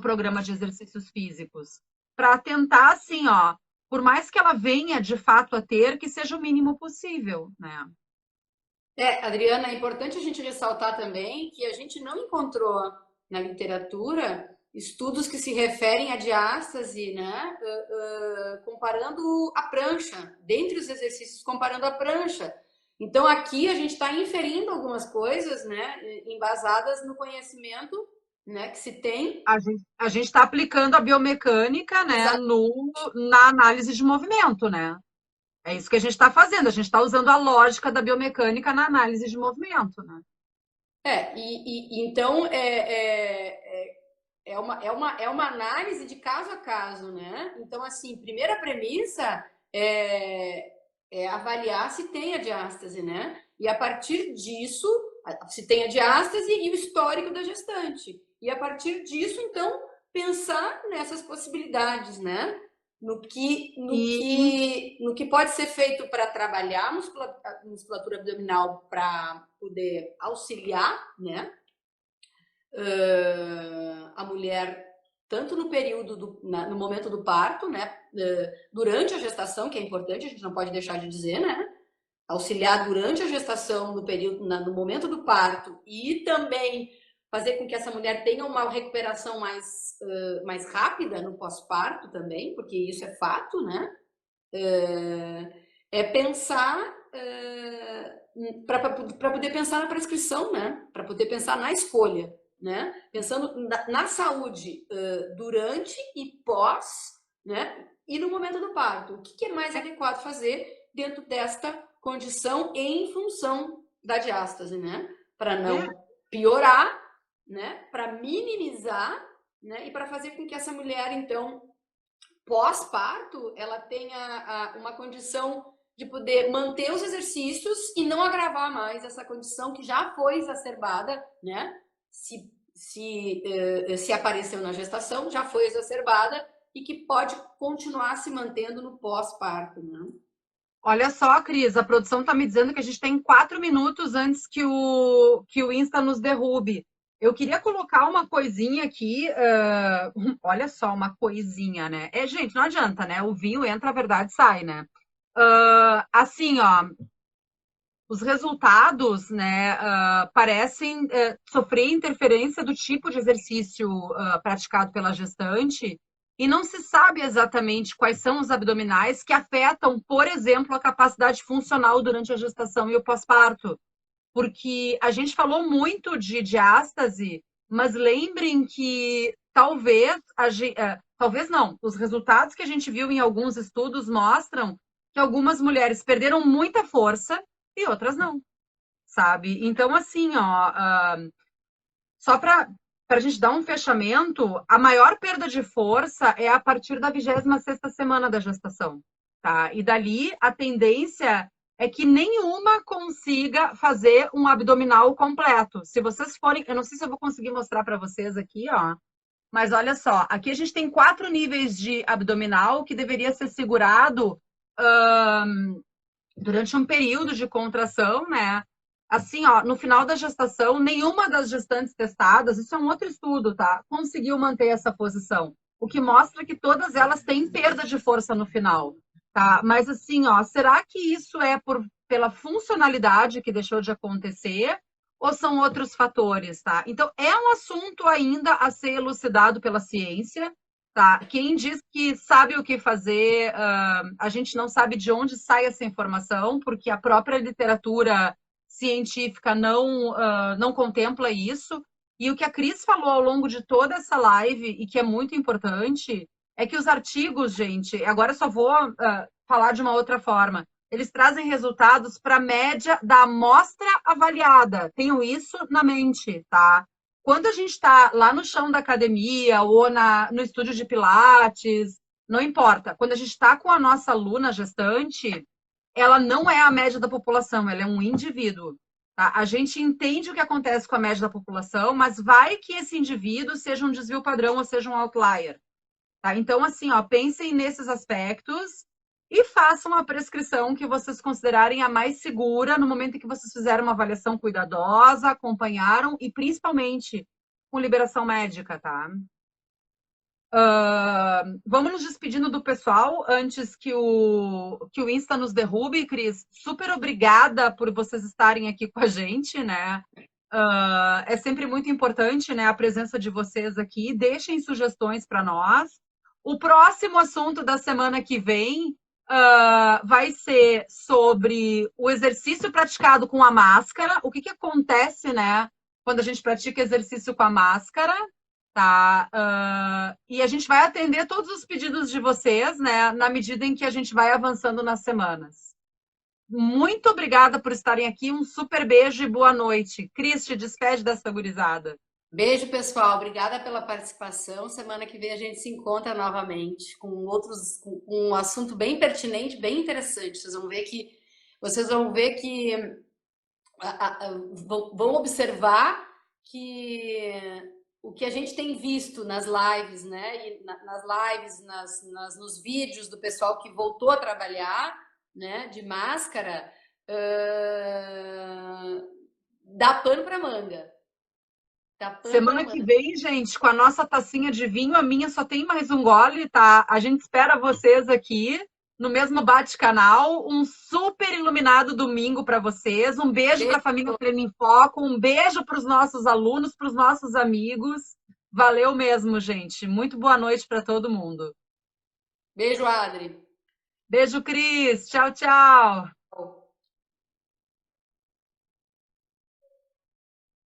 [SPEAKER 1] programa de exercícios físicos, para tentar, assim, ó, por mais que ela venha de fato a ter, que seja o mínimo possível, né?
[SPEAKER 2] Adriana, é importante a gente ressaltar também que a gente não encontrou na literatura estudos que se referem à diástase, né, comparando a prancha, dentre os exercícios, comparando a prancha. Então, aqui a gente está inferindo algumas coisas, né, embasadas no conhecimento, né, que se tem.
[SPEAKER 1] A gente está aplicando a biomecânica, né,
[SPEAKER 2] Exato.
[SPEAKER 1] na análise de movimento, né? É isso que a gente está fazendo, a gente está usando a lógica da biomecânica na análise de movimento, né?
[SPEAKER 2] Então é uma análise de caso a caso, né? Então, assim, primeira premissa é avaliar se tem a diástase, né? E a partir disso, se tem a diástase e o histórico da gestante. E a partir disso, então, pensar nessas possibilidades, né? No que pode ser feito para trabalhar a musculatura abdominal para poder auxiliar, né? A mulher tanto no período no momento do parto, né? Durante a gestação, que é importante, a gente não pode deixar de dizer, né? Auxiliar durante a gestação, no momento do parto, e também fazer com que essa mulher tenha uma recuperação mais rápida no pós-parto também, porque isso é fato, né? É pensar para poder pensar na prescrição, né? Para poder pensar na escolha, né? Pensando na saúde durante e pós, né? E no momento do parto. O que é mais adequado fazer dentro desta condição em função da diástase, né? Para não piorar, né? Para minimizar, né? E para fazer com que essa mulher, então, pós-parto, ela tenha uma condição de poder manter os exercícios e não agravar mais essa condição que já foi exacerbada, né? Se apareceu na gestação, já foi exacerbada e que pode continuar se mantendo no pós-parto, né?
[SPEAKER 1] Olha só, Cris, a produção está me dizendo que a gente tem 4 minutos antes que o Insta nos derrube. Eu queria colocar uma coisinha aqui, olha só, uma coisinha, né? Gente, não adianta, né? O vinho entra, a verdade sai, né? Assim, ó, os resultados, né, parecem sofrer interferência do tipo de exercício praticado pela gestante e não se sabe exatamente quais são os abdominais que afetam, por exemplo, a capacidade funcional durante a gestação e o pós-parto. Porque a gente falou muito de diástase, mas lembrem que talvez não, os resultados que a gente viu em alguns estudos mostram que algumas mulheres perderam muita força e outras não, sabe? Então, assim, ó, só para a gente dar um fechamento, a maior perda de força é a partir da 26ª semana da gestação, tá? E dali a tendência é que nenhuma consiga fazer um abdominal completo. Se vocês forem, eu não sei se eu vou conseguir mostrar para vocês aqui, ó, mas olha só, aqui a gente tem 4 níveis de abdominal que deveria ser segurado durante um período de contração, né? Assim, ó, no final da gestação, nenhuma das gestantes testadas, isso é um outro estudo, tá? Conseguiu manter essa posição. O que mostra que todas elas têm perda de força no final, tá? Mas assim, ó, será que isso é pela funcionalidade que deixou de acontecer? Ou são outros fatores, tá? Então, é um assunto ainda a ser elucidado pela ciência, tá? Quem diz que sabe o que fazer, a gente não sabe de onde sai essa informação, porque a própria literatura científica não contempla isso. E o que a Cris falou ao longo de toda essa live, e que é muito importante, é que os artigos, gente, agora eu só vou falar de uma outra forma, eles trazem resultados para a média da amostra avaliada. Tenham isso na mente, tá? Quando a gente está lá no chão da academia ou no estúdio de Pilates, não importa. Quando a gente está com a nossa aluna gestante, ela não é a média da população, ela é um indivíduo. Tá? A gente entende o que acontece com a média da população, mas vai que esse indivíduo seja um desvio padrão ou seja um outlier. Tá? Então, assim, ó, pensem nesses aspectos e façam a prescrição que vocês considerarem a mais segura no momento em que vocês fizeram uma avaliação cuidadosa, acompanharam e principalmente com liberação médica, tá? Vamos nos despedindo do pessoal antes que o Insta nos derrube, Cris. Super obrigada por vocês estarem aqui com a gente, né? É sempre muito importante, né, a presença de vocês aqui. Deixem sugestões para nós. O próximo assunto da semana que vem vai ser sobre o exercício praticado com a máscara. O que que acontece, né, quando a gente pratica exercício com a máscara, tá? E a gente vai atender todos os pedidos de vocês, né, na medida em que a gente vai avançando nas semanas. Muito obrigada por estarem aqui. Um super beijo e boa noite. Cris, te despede dessa gurizada.
[SPEAKER 2] Beijo, pessoal. Obrigada pela participação. Semana que vem a gente se encontra novamente com um assunto bem pertinente, bem interessante. Vocês vão ver que vão observar que o que a gente tem visto nas lives, né? E nas lives, nos vídeos do pessoal que voltou a trabalhar, né? De máscara, dá pano para manga.
[SPEAKER 1] Semana que vem, gente, com a nossa tacinha de vinho, a minha só tem mais um gole, tá? A gente espera vocês aqui no mesmo bate-canal. Um super iluminado domingo para vocês. Um beijo para a família Treino em Foco. Um beijo para os nossos alunos, para os nossos amigos. Valeu mesmo, gente. Muito boa noite para todo mundo.
[SPEAKER 2] Beijo, Adri.
[SPEAKER 1] Beijo, Cris. Tchau, tchau.